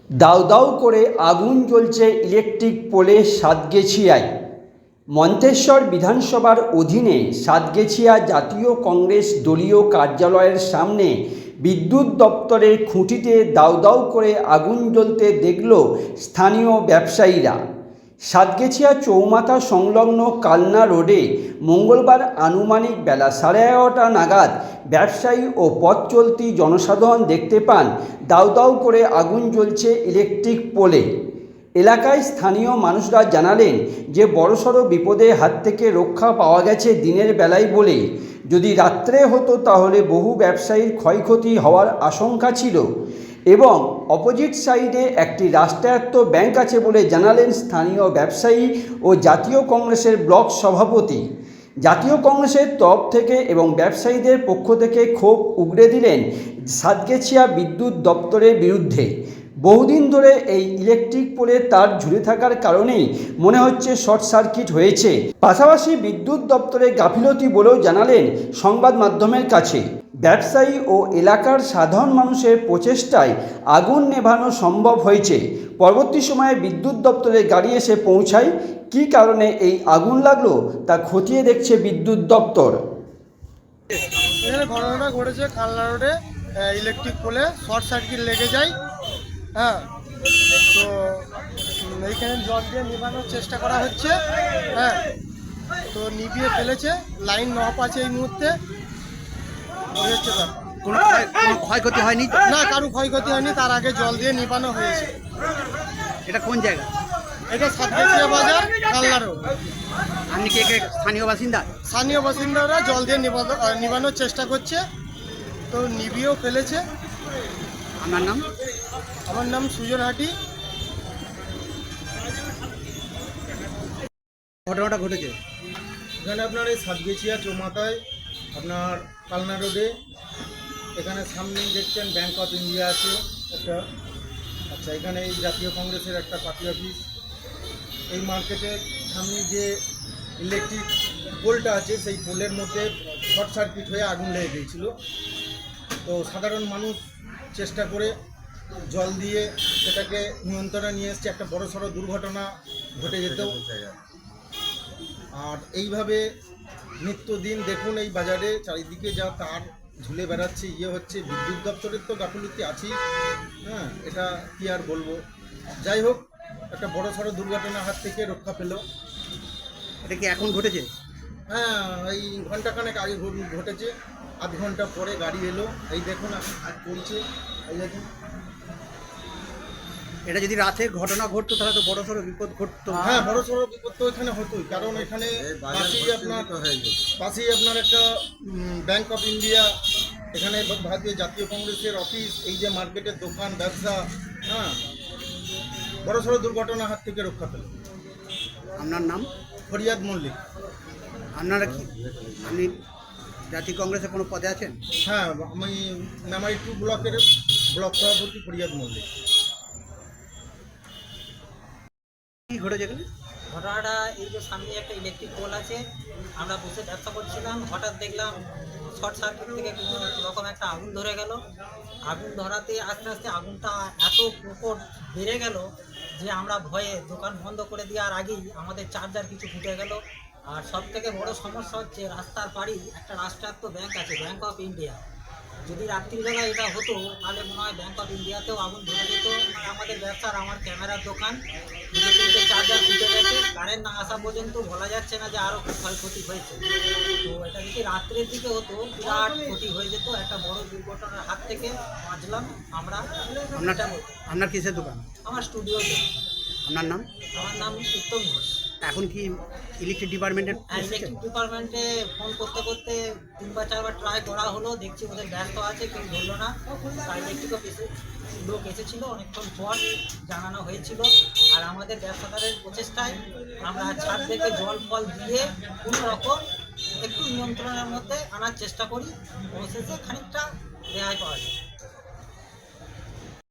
দাউ দাউ করে আগুন জ্বলছে ইলেকট্রিক পোলে সাতগেছিয়ায়। মন্তেশ্বর বিধানসভার অধীনে সাতগেছিয়া জাতীয় কংগ্রেস দলীয় কার্যালয়ের সামনে বিদ্যুৎ দপ্তরের খুঁটিতে দাউ দাউ করে আগুন জ্বলতে দেখল স্থানীয় ব্যবসায়ীরা। সাতগেছিয়া চৌমাথা সংলগ্ন কালনা রোডে মঙ্গলবার আনুমানিক বেলা 11:30 নাগাদ ব্যবসায়ী ও পথ চলতি জনসাধারণ দেখতে পান দাউ দাউ করে আগুন জ্বলছে ইলেকট্রিক পোলে। এলাকায় স্থানীয় মানুষরা জানালেন যে বড়সড় বিপদের হাত থেকে রক্ষা পাওয়া গেছে দিনের বেলায় বলে। যদি রাত্রে হতো তাহলে বহু ব্যবসায়ীর ক্ষয়ক্ষতি হওয়ার আশঙ্কা ছিল এবং অপোজিট সাইডে একটি রাষ্ট্রায়ত্ত ব্যাংক আছে বলে জানালেন স্থানীয় ব্যবসায়ী ও জাতীয় কংগ্রেসের ব্লক সভাপতি। জাতীয় কংগ্রেসের তরফ থেকে এবং ব্যবসায়ীদের পক্ষ থেকে ক্ষোভ উগরে দিলেন সাতগেছিয়া বিদ্যুৎ দপ্তরের বিরুদ্ধে। বহুদিন ধরে এই ইলেকট্রিক পোলের তার ঝুলে থাকার কারণেই মনে হচ্ছে শর্ট সার্কিট হয়েছে। পাশাপাশি বিদ্যুৎ দপ্তরের গাফিলতি বলেও জানালেন সংবাদ মাধ্যমের কাছে। ব্যবসায়ী ও এলাকার সাধারণ মানুষের প্রচেষ্টায় আগুন নেভানো সম্ভব হয়েছে। পরবর্তী সময়ে বিদ্যুৎ দপ্তরের গাড়ি এসে পৌঁছায়। কী কারণে এই আগুন লাগলো তা খতিয়ে দেখছে বিদ্যুৎ দপ্তর। এখানে ঘটনাটা ঘটেছে কালনা রোডে ইলেকট্রিক পোলে শর্ট সার্কিট লেগে যায়। হ্যাঁ, তো এইখানে জল দিয়ে নিভানোর চেষ্টা করা হচ্ছে। হ্যাঁ, তো নিভিয়ে ফেলেছে, লাইন নপ আছে এই মুহূর্তে। হচ্ছে কোনো ক্ষয়ক্ষতি হয়নি? না, কারো ক্ষয়ক্ষতি হয়নি। তার আগে জল দিয়ে নিভানো হয়েছে। এটা কোন জায়গা? এটা সাতগেছিয়া বাজার, কালনা রোড। আপনি কি স্থানীয় বাসিন্দা? স্থানীয় বাসিন্দারা জল দিয়ে নিভানোর চেষ্টা করছে, তো নিভিয়েও ফেলেছে। আপনার নাম? আমার নাম সুজন হাটি। ঘটনাটা ঘটেছে এখানে আপনার এই সাতগেছিয়া চৌমাথায় আপনার কালনা রোডে, এখানে সামনেই দেখছেন ব্যাংক অফ ইন্ডিয়া আছে একটা। আচ্ছা, এখানে এই জাতীয় কংগ্রেসের একটা পার্টি অফিস। এই মার্কেটের সামনে যে ইলেকট্রিক পোলটা আছে সেই পোলের মধ্যে শর্ট সার্কিট হয়ে আগুন লেগে গিয়েছিল। তো সাধারণ মানুষ চেষ্টা করে জল দিয়ে সেটাকে নিয়ন্ত্রণে নিয়ে এসছে। একটা বড়সড় দুর্ঘটনা ঘটে যেত। আর এইভাবে নিত্যদিন দেখুন এই বাজারে চারিদিকে যা তার ঝুলে বেড়াচ্ছে, হচ্ছে বিদ্যুৎ দপ্তরের তো গাফিলতি আছেই। হ্যাঁ, এটা কি আর বলবো। যাই হোক, একটা বড়সড় দুর্ঘটনার হাত থেকে রক্ষা পেল। এটা কি এখন ঘটেছে? হ্যাঁ, এই ঘন্টাখানেক আগে ঘটেছে। আধ ঘন্টা পরে গাড়ি এলো। এই দেখুন এখন কাজ চলছে। এই দেখুন, এটা যদি রাতে ঘটনা ঘটতো তাহলে তো বড়সড় বিপদ ঘটতো। হ্যাঁ, বড়সড় বিপদ তো এখানে হতোই। কারণ এখানে পাশেই আপনার একটা ব্যাংক অফ ইন্ডিয়া, এখানে ভারতীয় জাতীয় কংগ্রেসের অফিস, এই যে মার্কেটের দোকান ব্যবসা। হ্যাঁ, বড়সড় দুর্ঘটনার হাত থেকে রক্ষা পেল। আপনার নাম? ফরিয়াদ মল্লিক। আপনারা কি, আপনি জাতীয় কংগ্রেসের কোনো পদে আছেন? হ্যাঁ, আমি মেমারি 2 ব্লকের ব্লক সভাপতি ফরিয়াদ মল্লিক। কি ঘটেছে এখানে? ঘটনাটা এই যে সামনে একটা ইলেকট্রিক পোল আছে, আমরা বসে ব্যবসা করছিলাম, হঠাৎ দেখলাম শর্ট সার্কিট থেকে কোনো রকম একটা আগুন ধরে গেল। আগুন ধরাতে আস্তে আস্তে আগুনটা এত প্রকট বেড়ে গেল যে আমরা ভয়ে দোকান বন্ধ করে দেওয়ার আগেই আমাদের চার্জার কিছু ফুটে গেল। আর সব থেকে বড় সমস্যা হচ্ছে রাস্তার পাড়ি একটা রাষ্ট্রায়ত্ত ব্যাংক আছে, ব্যাংক অফ ইন্ডিয়া। যদি রাত্রিবেলা এটা হতো তাহলে মনে হয় ব্যাংক অফ ইন্ডিয়াতেও আগুন ধরে যেত। আমাদের ব্যবসার, আমার ক্যামেরার দোকান, দুটো চার্জার ফুটে গেছে। কারেন্ট না আসা পর্যন্ত বলা যাচ্ছে না যে আরও ক্ষয়ক্ষতি হয়েছে। তো এটা যদি রাত্রের দিকে হতো বিরাট ক্ষতি হয়ে যেত। একটা বড় দুর্ঘটনার হাত থেকে বাঁচলাম আমরা। আপনার কিসের দোকান? আমার স্টুডিওতে। আপনার নাম? আমার নাম উত্তম ঘোষ। এখন কি ইলেকট্রিক ডিপার্টমেন্টের? ইলেকট্রিক ডিপার্টমেন্টে ফোন করতে করতে 3-4বার ট্রাই করা হলো, দেখছি ওদের ব্যস্ত আছে, কেউ ধরলো না। ইলেকট্রিক অফিসে লোক এসেছিলো, অনেকক্ষণ পর জানানো হয়েছিল। আর আমাদের ব্যবসাদারের প্রচেষ্টায় আমরা ছাদ থেকে জল ফল দিয়ে কোনো রকম একটু নিয়ন্ত্রণের মধ্যে আনার চেষ্টা করি। অবশেষে খানিকটা রেহাই পাওয়া যায়।